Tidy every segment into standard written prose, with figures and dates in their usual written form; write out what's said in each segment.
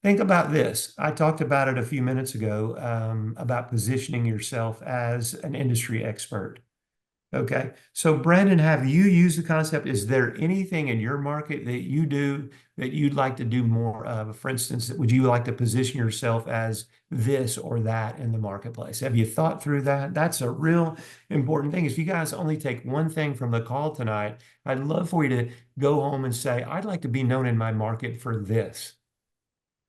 Think about this. I talked about it a few minutes ago, about positioning yourself as an industry expert. Okay. So, Brandon, have you used the concept? Is there anything in your market that you do that you'd like to do more of? For instance, would you like to position yourself as this or that in the marketplace? Have you thought through that? That's a real important thing. If you guys only take one thing from the call tonight, I'd love for you to go home and say, I'd like to be known in my market for this.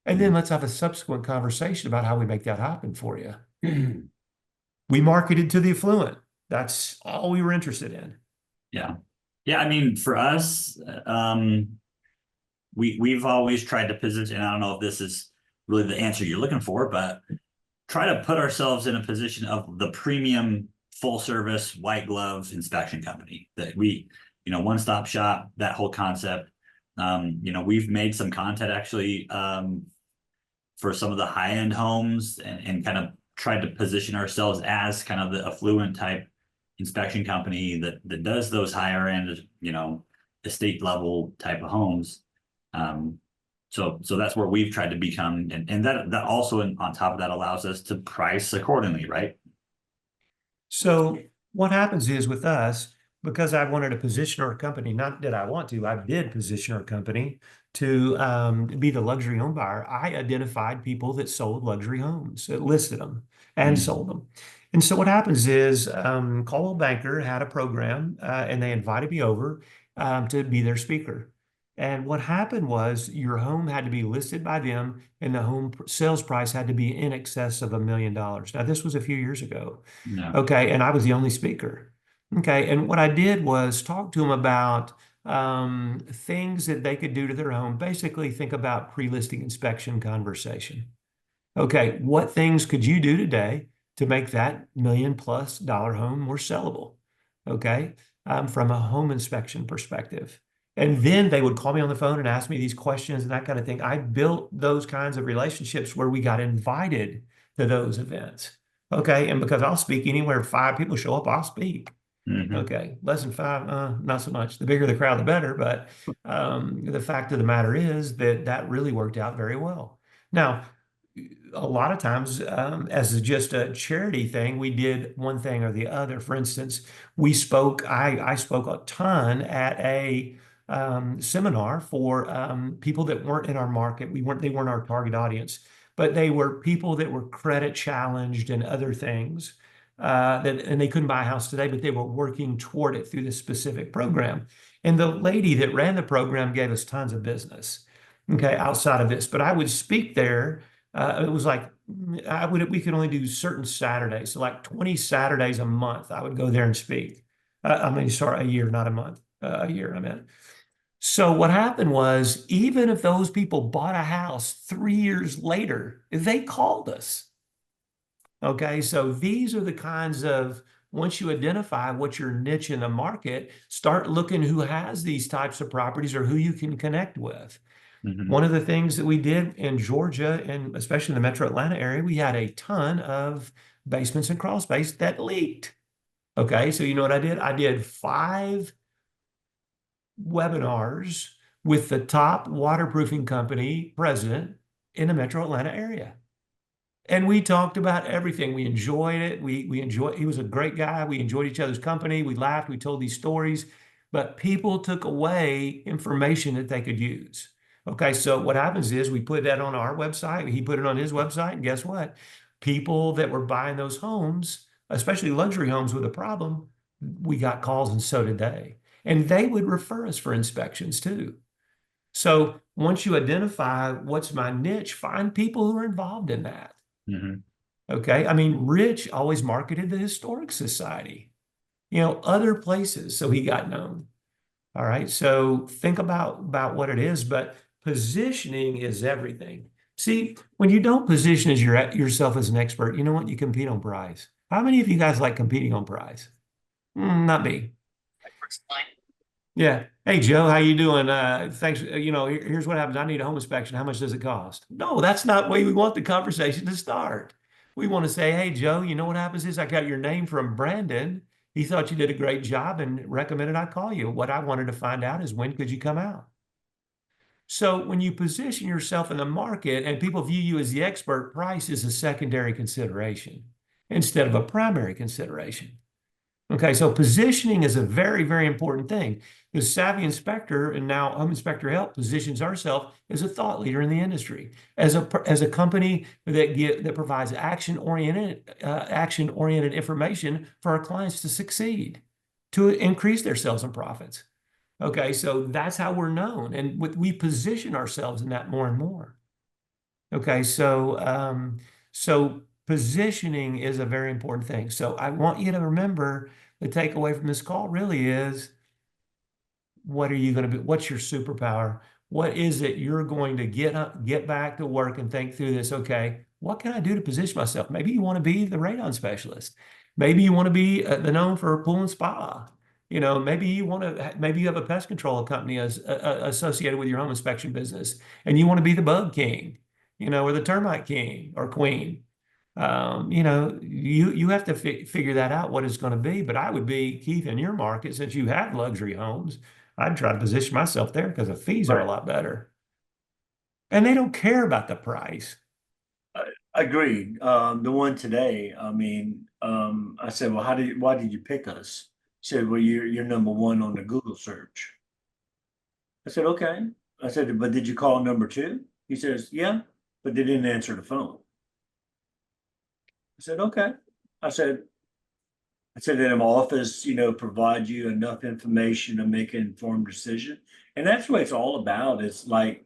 And then let's have a subsequent conversation about how we make that happen for you. We marketed to the affluent. That's all we were interested in. Yeah. Yeah. I mean, for us, we've always tried to position, and I don't know if this is really the answer you're looking for, but try to put ourselves in a position of the premium full service white glove inspection company that one-stop shop, that whole concept. We've made some content actually for some of the high-end homes and kind of tried to position ourselves as kind of the affluent type inspection company that does those higher end, estate level type of homes. So that's where we've tried to become, and that also on top of that allows us to price accordingly, right? So what happens is with us, because I wanted to position our company, not that I want to, I did position our company to be the luxury home buyer. I identified people that sold luxury homes, that listed them and sold them. And so what happens is Coldwell Banker had a program and they invited me over to be their speaker. And what happened was your home had to be listed by them and the home sales price had to be in excess of $1 million. Now, this was a few years ago. No. Okay. And I was the only speaker. Okay. And what I did was talk to them about things that they could do to their home. Basically, think about pre-listing inspection conversation. Okay. What things could you do today to make that $1 million+ home more sellable? Okay. From a home inspection perspective. And then they would call me on the phone and ask me these questions and that kind of thing. I built those kinds of relationships where we got invited to those events. Okay. And because I'll speak anywhere 5 people show up, I'll speak. Okay. Less than 5, not so much. The bigger the crowd, the better. But the fact of the matter is that really worked out very well. Now, a lot of times, as just a charity thing, we did one thing or the other. For instance, I spoke a ton at a seminar for people that weren't in our market. They weren't our target audience, but they were people that were credit challenged and other things and they couldn't buy a house today, but they were working toward it through this specific program. And the lady that ran the program gave us tons of business, okay, outside of this. But I would speak there. It was like we could only do certain Saturdays, so like 20 Saturdays a month. I would go there and speak. A year, not a month. A year, I meant. So what happened was, even if those people bought a house 3 years later, they called us. Okay, so these are the kinds of, once you identify what's your niche in the market, start looking who has these types of properties or who you can connect with. One of the things that we did in Georgia, and especially in the Metro Atlanta area, we had a ton of basements and crawl space that leaked. Okay, so you know what I did? I did 5 webinars with the top waterproofing company president in the Metro Atlanta area. And we talked about everything. We enjoyed it. He was a great guy. We enjoyed each other's company. We laughed. We told these stories, but people took away information that they could use. Okay, so what happens is we put that on our website. He put it on his website, and guess what? People that were buying those homes, especially luxury homes with a problem, we got calls, and so did they. And they would refer us for inspections too. So once you identify what's my niche, find people who are involved in that. Okay, I mean, Rich always marketed the Historic Society, other places, so he got known. All right, so think about what it is, but positioning is everything. See, when you don't position as yourself as an expert, you know what? You compete on price. How many of you guys like competing on price? Not me. Yeah. Hey, Joe, how you doing? Thanks. Here's what happens. I need a home inspection. How much does it cost? No, that's not the way we want the conversation to start. We want to say, hey, Joe, you know what happens is I got your name from Brandon. He thought you did a great job and recommended I call you. What I wanted to find out is, when could you come out? So when you position yourself in the market and people view you as the expert, price is a secondary consideration instead of a primary consideration. Okay, so positioning is a very, very important thing. The Savvy Inspector and now Home Inspector Help positions ourselves as a thought leader in the industry, as a company that provides action-oriented information for our clients to succeed, to increase their sales and profits. Okay, so that's how we're known, and we position ourselves in that more and more. Okay, so positioning is a very important thing. So I want you to remember the takeaway from this call really is, what are you going to be? What's your superpower? What is it you're going to get back to work and think through this? Okay, what can I do to position myself? Maybe you want to be the radon specialist. Maybe you want to be the known for pool and spa. You know, maybe you have a pest control company associated with your home inspection business, and you want to be the bug king, you know, or the termite king or queen. You know, you have to figure that out what it's going to be. But I would be, Keith, in your market, since you have luxury homes, I'd try to position myself there because the fees are a Right. lot better. And they don't care about the price. Agreed. The one today, I mean, I said, well, why did you pick us? He said, well, you're number one on the Google search. I said, okay. I said, but did you call number two? He says, yeah, but they didn't answer the phone. I said, okay. I said, in my office, provide you enough information to make an informed decision. And that's what it's all about. It's like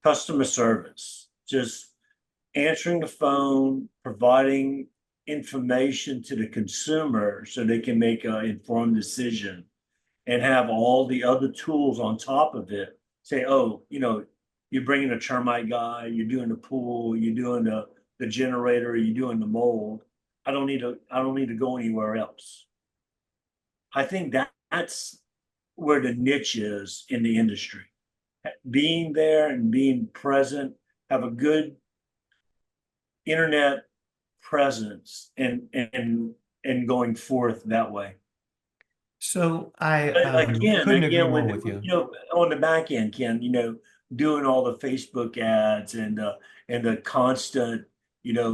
customer service, just answering the phone, providing information to the consumer so they can make an informed decision, and have all the other tools on top of it. Say, oh, you're bringing a termite guy, you're doing the pool, you're doing the generator, you're doing the mold. I don't need to go anywhere else. I think that's where the niche is in the industry. Being there and being present, have a good internet presence, and going forth that way. So I Again, couldn't agree more with you. On the back end, Ken, doing all the Facebook ads and the constant,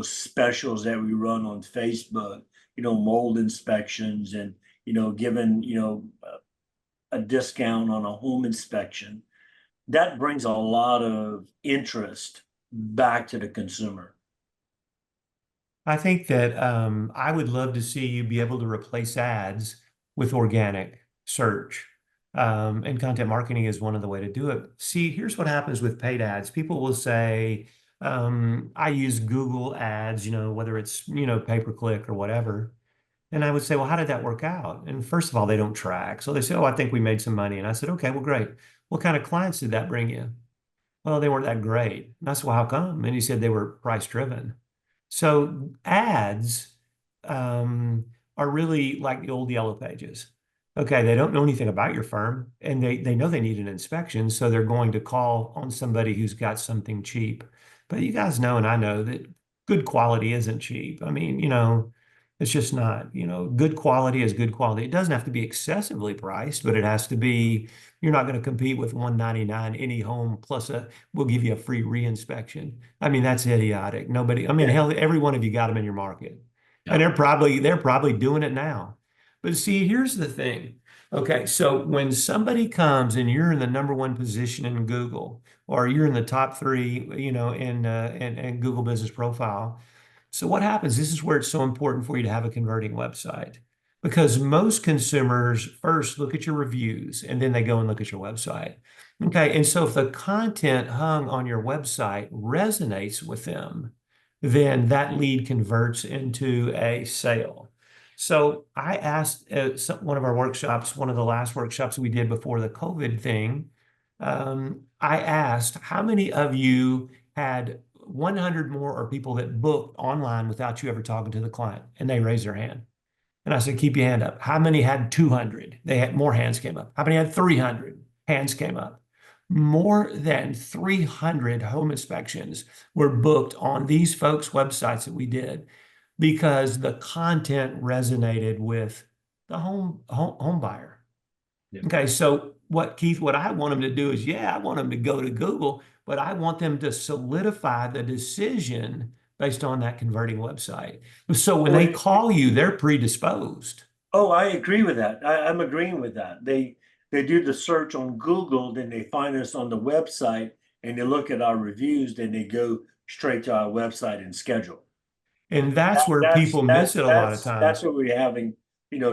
specials that we run on Facebook, mold inspections, and, giving, a discount on a home inspection. That brings a lot of interest back to the consumer. I think that I would love to see you be able to replace ads with organic search. And content marketing is one of the way to do it. See, here's what happens with paid ads. People will say, I use Google ads, whether it's, pay-per-click or whatever. And I would say, well, how did that work out? And first of all, they don't track. So they say, oh, I think we made some money. And I said, okay, well, great. What kind of clients did that bring you? Well, they weren't that great. And I said, well, how come? And he said they were price driven. So ads are really like the old yellow pages. Okay, they don't know anything about your firm, and they know they need an inspection, so they're going to call on somebody who's got something cheap. But you guys know, and I know, that good quality isn't cheap. I mean, it's just not. Good quality is good quality. It doesn't have to be excessively priced, but it has to be. You're not going to compete with $199 any home plus we'll give you a free re-inspection. I mean, that's idiotic. Nobody. I mean, hell, every one of you got them in your market, and they're probably doing it now. But see, here's the thing. Okay, so when somebody comes and you're in the number one position in Google, or you're in the top three, in Google Business Profile. So what happens? This is where it's so important for you to have a converting website, because most consumers first look at your reviews and then they go and look at your website. Okay, and so if the content hung on your website resonates with them, then that lead converts into a sale. So I asked one of our workshops, one of the last workshops we did before the COVID thing, I asked, how many of you had 100 more or people that booked online without you ever talking to the client? And they raised their hand. And I said, keep your hand up. How many had 200? They had more hands came up. How many had 300? Hands came up. More than 300 home inspections were booked on these folks' websites that we did, because the content resonated with the home buyer. Yeah. Okay, so what I want them to do is, yeah, I want them to go to Google, but I want them to solidify the decision based on that converting website. So when they Well, call you, they're predisposed. oh, I agree with that. I'm agreeing with that. They do the search on Google, then they find us on the website and they look at our reviews, then they go straight to our website and schedule. And that's where people miss it a lot of That's times. what we're having,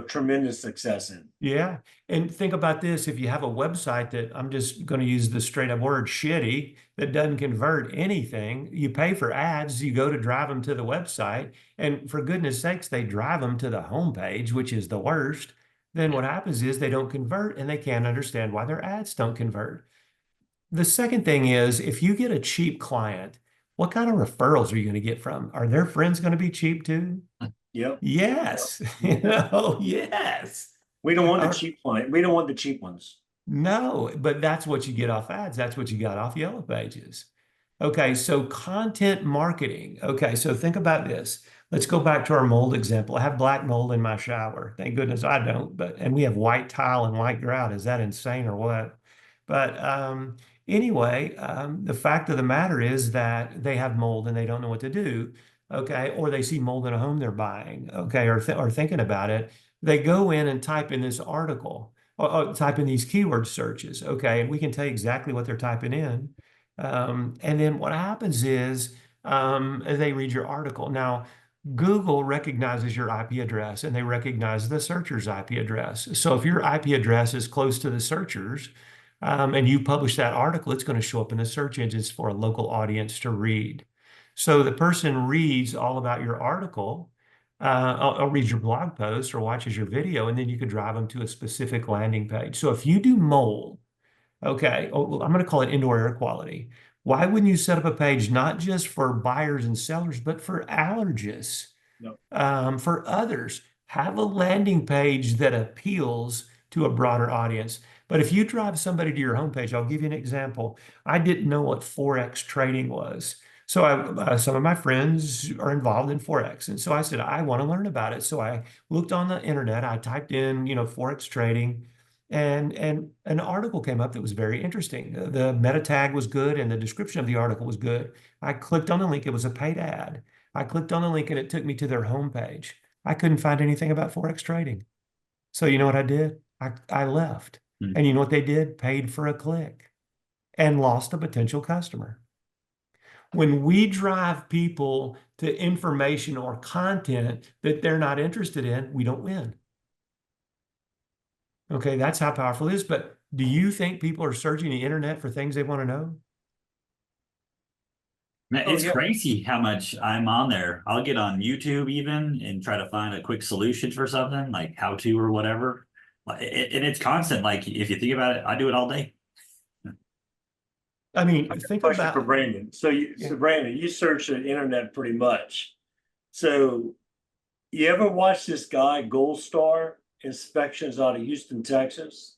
tremendous success in. Yeah. And think about this. If you have a website that, I'm just going to use the straight up word, shitty, that doesn't convert anything, you pay for ads, you go to drive them to the website, and for goodness sakes, they drive them to the homepage, which is the worst. Then what happens is they don't convert and they can't understand why their ads don't convert. The second thing is, if you get a cheap client, what kind of referrals are you going to get from? Are their friends going to be cheap too? Yep. Yes. Yes. We don't want the Our- cheap client. We don't want the cheap ones. No, but that's what you get off ads. That's what you got off Yellow Pages. Okay, so content marketing. Okay, so think about this. Let's go back to our mold example. I have black mold in my shower. Thank goodness I don't, and we have white tile and white grout. Is that insane or what? But anyway, the fact of the matter is that they have mold and they don't know what to do. Okay, or they see mold in a home they're buying. Okay, or thinking about it. They go in and type in this article or type in these keyword searches. Okay, and we can tell you exactly what they're typing in. And then what happens is they read your article. Now, Google recognizes your IP address and they recognize the searcher's IP address. So if your IP address is close to the searcher's and you publish that article, it's going to show up in the search engines for a local audience to read. So the person reads all about your article, or reads your blog post or watches your video, and then you could drive them to a specific landing page. So if you do mold, okay, I'm going to call it indoor air quality. Why wouldn't you set up a page not just for buyers and sellers, but for allergists, No. for others? Have a landing page that appeals to a broader audience. But if you drive somebody to your homepage, I'll give you an example. I didn't know what Forex trading was. So some of my friends are involved in Forex. And so I said, I want to learn about it. So I looked on the internet, I typed in, Forex trading, and an article came up that was very interesting. The meta tag was good and the description of the article was good. I clicked on the link. It was a paid ad. I clicked on the link and it took me to their homepage. I couldn't find anything about Forex trading. So you know what I did? I left. Hmm. And you know what they did? Paid for a click and lost a potential customer. When we drive people to information or content that they're not interested in, we don't win. Okay, that's how powerful it is. But do you think people are searching the internet for things they want to know? Man, Oh, it's yeah. crazy how much I'm on there. I'll get on YouTube even and try to find a quick solution for something like how to or whatever. And it's constant. Like if you think about it, I do it all day. I mean, I got a think question about for Brandon. So Brandon, you search the internet pretty much. So you ever watch this guy, Gold Star Inspections out of Houston, Texas?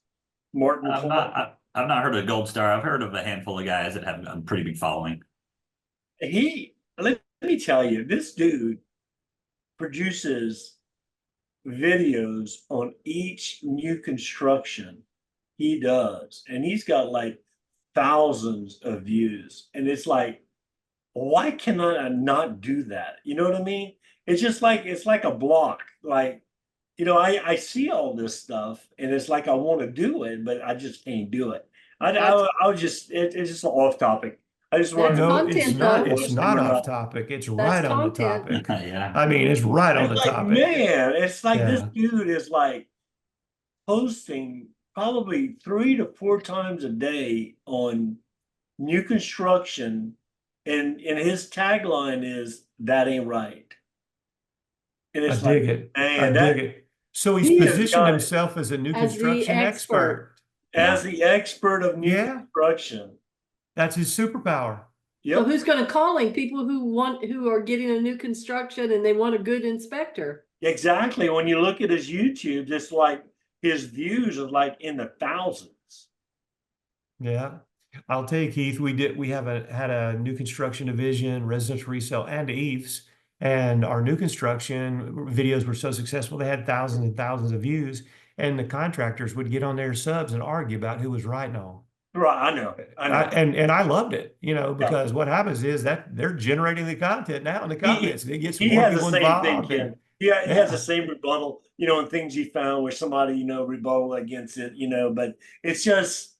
Martin I've Clark? I've not heard of Gold Star. I've heard of a handful of guys that have a pretty big following. Let me tell you, this dude produces videos on each new construction he does, and he's got like thousands of views. And it's like, why cannot I not do that? You know what I mean? It's like a block. Like, I see all this stuff and it's like I want to do it, but I just can't do it. It's just off topic. I just want That's to no, content, it's not. though. It's not off topic. It's right on the content. topic. Yeah. I mean, it's right on It's the like, topic. man, it's like this Yeah. dude is like posting probably 3 to 4 times a day on new construction, and his tagline is "That ain't right." And I it's dig like, it. I man, dig it. So he's he has positioned got it. himself as a new As the construction expert. expert. as the expert of new Yeah. construction. That's his superpower. So Yep, who's going to call him? People who are getting a new construction and they want a good inspector. exactly. When you look at his YouTube, it's like his views are like in the thousands. Yeah. I'll tell you, Keith, we had a new construction division, residential resale, and EIFS. And our new construction videos were so successful, they had thousands and thousands of views. and the contractors would get on their subs and argue about who was right and all. Right, I know, I know. And I loved it, Yeah. because what happens is that they're generating the content now in the He- comments, and it gets He more has the people same thing, involved. Ken. Yeah, he has the Yeah. same rebuttal, and things he found where somebody, rebuttal against it, but it's just,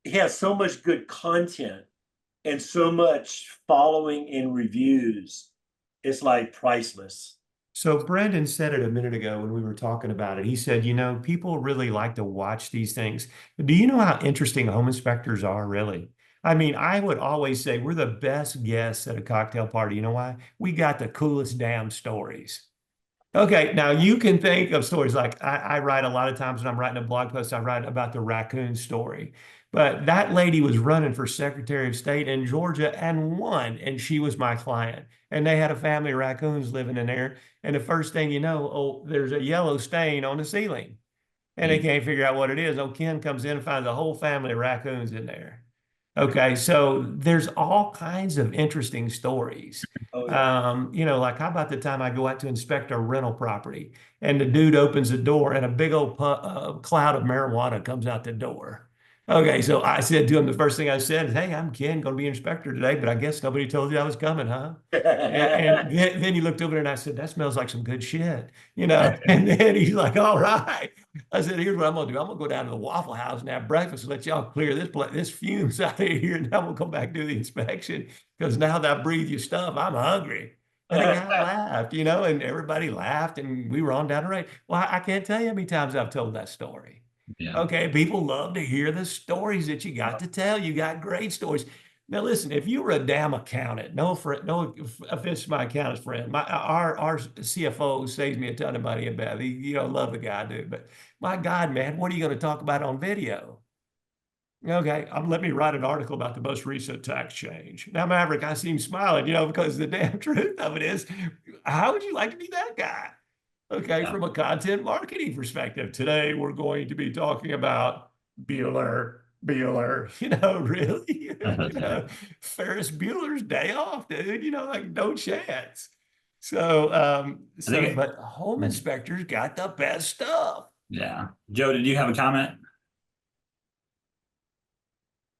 he has so much good content and so much following and reviews. It's like priceless. So Brandon said it a minute ago when we were talking about it. He said, people really like to watch these things. Do you know how interesting home inspectors are, really? I mean, I would always say we're the best guests at a cocktail party. You know why? We got the coolest damn stories. Okay, now you can think of stories like I write a lot of times when I'm writing a blog post, I write about the raccoon story. But that lady was running for Secretary of State in Georgia and won, and she was my client. And they had a family of raccoons living in there. And the first thing you know, oh, there's a yellow stain on the ceiling. And they can't figure out what it is. Oh, Ken comes in and finds a whole family of raccoons in there. Okay, so there's all kinds of interesting stories. Oh, yeah. Like how about the time I go out to inspect a rental property and the dude opens the door and a big old cloud of marijuana comes out the door. Okay, so I said to him, the first thing I said is, "Hey, I'm Ken, going to be an inspector today, but I guess nobody told you I was coming, huh?" And then he looked over there and I said, "That smells like some good shit," And then he's like, "All right." I said, "Here's what I'm gonna do. I'm gonna go down to the Waffle House and have breakfast and let y'all clear this fumes out of here, and then I'm gonna come back and do the inspection because now that I breathe your stuff, I'm hungry." And the guy laughed, and everybody laughed, and we were on down the road. Well, I can't tell you how many times I've told that story. Yeah. Okay, people love to hear the stories that you got to tell. You got great stories. Now, listen, if you were a damn accountant, no offense to my accountant friend, our CFO saves me a ton of money in Beth. Love the guy, dude. But my God, man, what are you going to talk about on video? Okay, let me write an article about the most recent tax change. Now, Maverick, I see him smiling, because the damn truth of it is, how would you like to be that guy? Okay, Yeah. from a content marketing perspective, today we're going to be talking about Bueller, really, Ferris Bueller's Day Off, dude, like no chance. But home inspectors got the best stuff. Yeah. Joe, did you have a comment?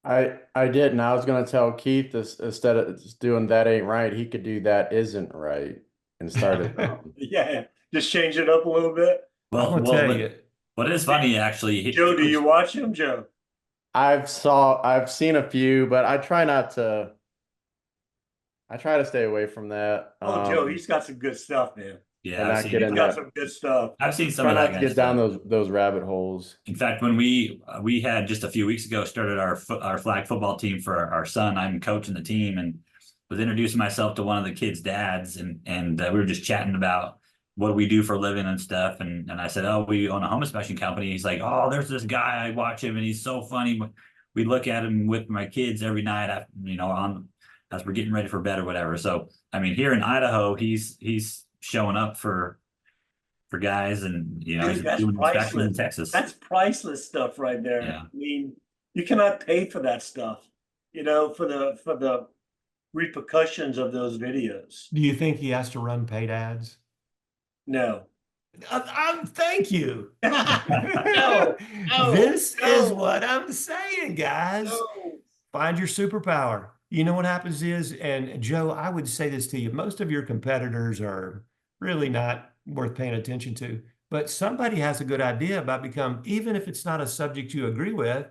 I did, and I was gonna tell Keith this instead of just doing that ain't right, he could do that isn't right and start it. Yeah, just change it up a little bit. I'm gonna tell you. What is funny, actually. Joe, do you watch him, Joe? I've seen a few, but I try to stay away from that. Oh, Joe, he's got some good stuff, man. Yeah, and I've I seen, get He's in got that. some good stuff. I've seen some Try of not that to kind get of down stuff. those rabbit holes. In fact, when we had just a few weeks ago started our flag football team for our son, I'm coaching the team and was introducing myself to one of the kids' dads, and we were just chatting about what we do for a living and stuff. And I said, "Oh, we own a home inspection company." He's like, "Oh, there's this guy. I watch him, and he's so funny." We look at him with my kids every night, as we're getting ready for bed or whatever. So, I mean, here in Idaho, he's showing up for guys, and Dude, he's that's doing inspections in priceless. Texas. That's priceless stuff right there. Yeah. I mean, you cannot pay for that stuff, for the repercussions of those videos. Do you think he has to run paid ads? No. Thank you. No, This is no. what I'm saying, guys. No. Find your superpower. You know what happens is, and Joe, I would say this to you, most of your competitors are really not worth paying attention to, but somebody has a good idea about even if it's not a subject you agree with,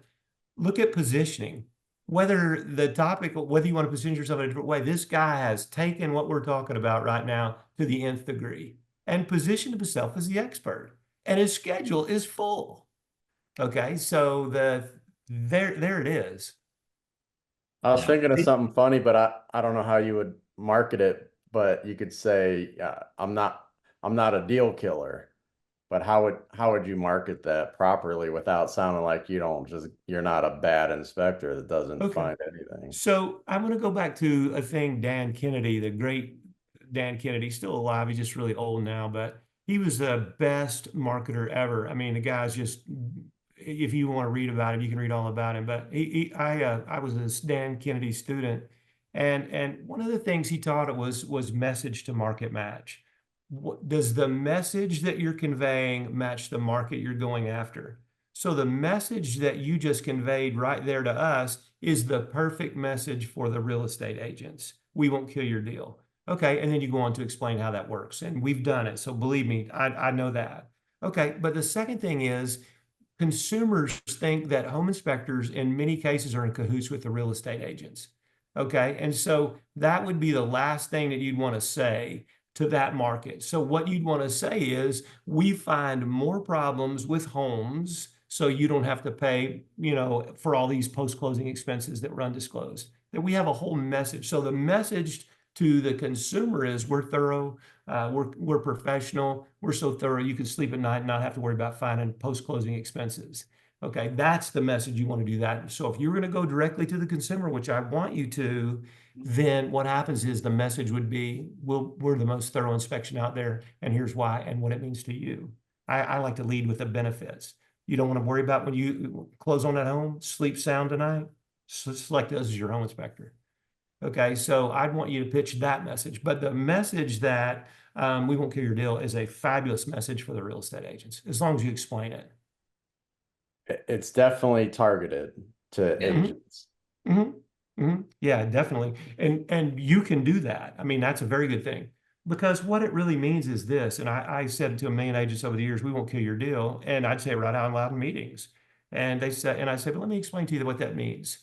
look at positioning. Whether you want to position yourself in a different way, this guy has taken what we're talking about right now to the nth degree and positioned himself as the expert, and his schedule is full. Okay, so there it is. I was Yeah. thinking of something funny, but I don't know how you would market it, but you could say, I'm not a deal killer. But how would you market that properly without sounding like you're not a bad inspector that doesn't Okay. find anything? So I'm going to go back to a thing Dan Kennedy, the great Dan Kennedy, still alive. He's just really old now, but he was the best marketer ever. I mean, the guy's just, if you want to read about him, you can read all about him. But I was a Dan Kennedy student, and one of the things he taught it was message to market match. does the message that you're conveying match the market you're going after? So the message that you just conveyed right there to us is the perfect message for the real estate agents. We won't kill your deal. Okay, and then you go on to explain how that works. And we've done it. So believe me, I know that. Okay, but the second thing is consumers think that home inspectors in many cases are in cahoots with the real estate agents. Okay, and so that would be the last thing that you'd want to say to that market. So what you'd want to say is, we find more problems with homes, so you don't have to pay, for all these post-closing expenses that were undisclosed. That we have a whole message. So the message to the consumer is, we're thorough, we're professional, we're so thorough you can sleep at night and not have to worry about finding post-closing expenses. Okay, that's the message you want to do that. So if you're going to go directly to the consumer, which I want you to, then what happens is the message would be, we're the most thorough inspection out there, and here's why and what it means to you. I like to lead with the benefits. You don't want to worry about when you close on that home, sleep sound tonight, select us as your home inspector. Okay, so I'd want you to pitch that message, but the message that we won't kill your deal is a fabulous message for the real estate agents, as long as you explain it. It's definitely targeted to agents. Yeah, definitely. And you can do that. I mean, that's a very good thing, because what it really means is this, and I said it to a million agents over the years, we won't kill your deal. And I'd say it right out loud in meetings. And I said, but let me explain to you what that means.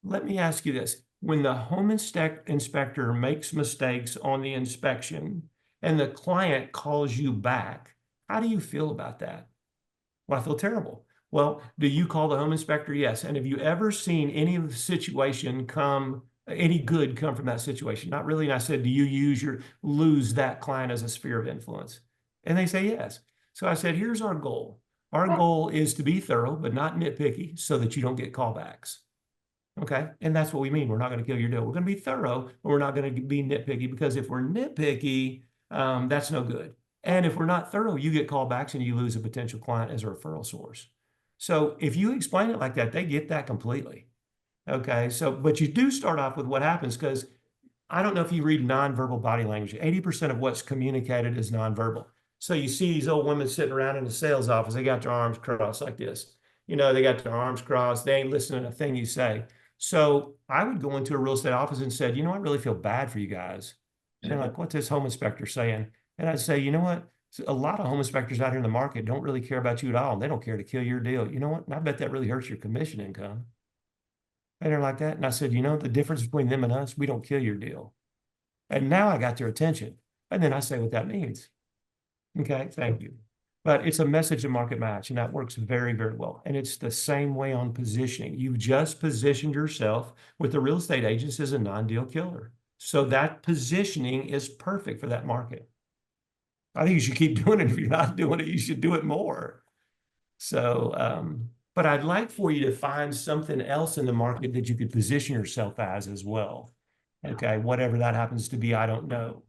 Let me ask you this. When the home inspector makes mistakes on the inspection and the client calls you back, how do you feel about that? Well, I feel terrible. Well, do you call the home inspector? Yes. And have you ever seen any of the situation any good come from that situation? Not really. And I said, do you lose that client as a sphere of influence? And they say yes. So I said, here's our goal. Our goal is to be thorough, but not nitpicky, so that you don't get callbacks. Okay. And that's what we mean. We're not going to kill your deal. We're going to be thorough, but we're not going to be nitpicky, because if we're nitpicky, that's no good. And if we're not thorough, you get callbacks and you lose a potential client as a referral source. So if you explain it like that, they get that completely. Okay. So, but you do start off with what happens, because I don't know if you read nonverbal body language. 80% of what's communicated is nonverbal. So you see these old women sitting around in the sales office, they got their arms crossed like this. They got their arms crossed. They ain't listening to a thing you say. So I would go into a real estate office and said, I really feel bad for you guys. And they're like, what's this home inspector saying? And I'd say, you know what? A lot of home inspectors out here in the market don't really care about you at all. They don't care to kill your deal. You know what? And I bet that really hurts your commission income. And they're like that. And I said, the difference between them and us, we don't kill your deal. And now I got their attention. And then I say what that means. Okay, thank you. But it's a message and market match, and that works very, very well. And it's the same way on positioning. You've just positioned yourself with the real estate agents as a non-deal killer. So that positioning is perfect for that market. I think you should keep doing it. If you're not doing it, you should do it more. So, but I'd like for you to find something else in the market that you could position yourself as well. Okay, whatever that happens to be, I don't know.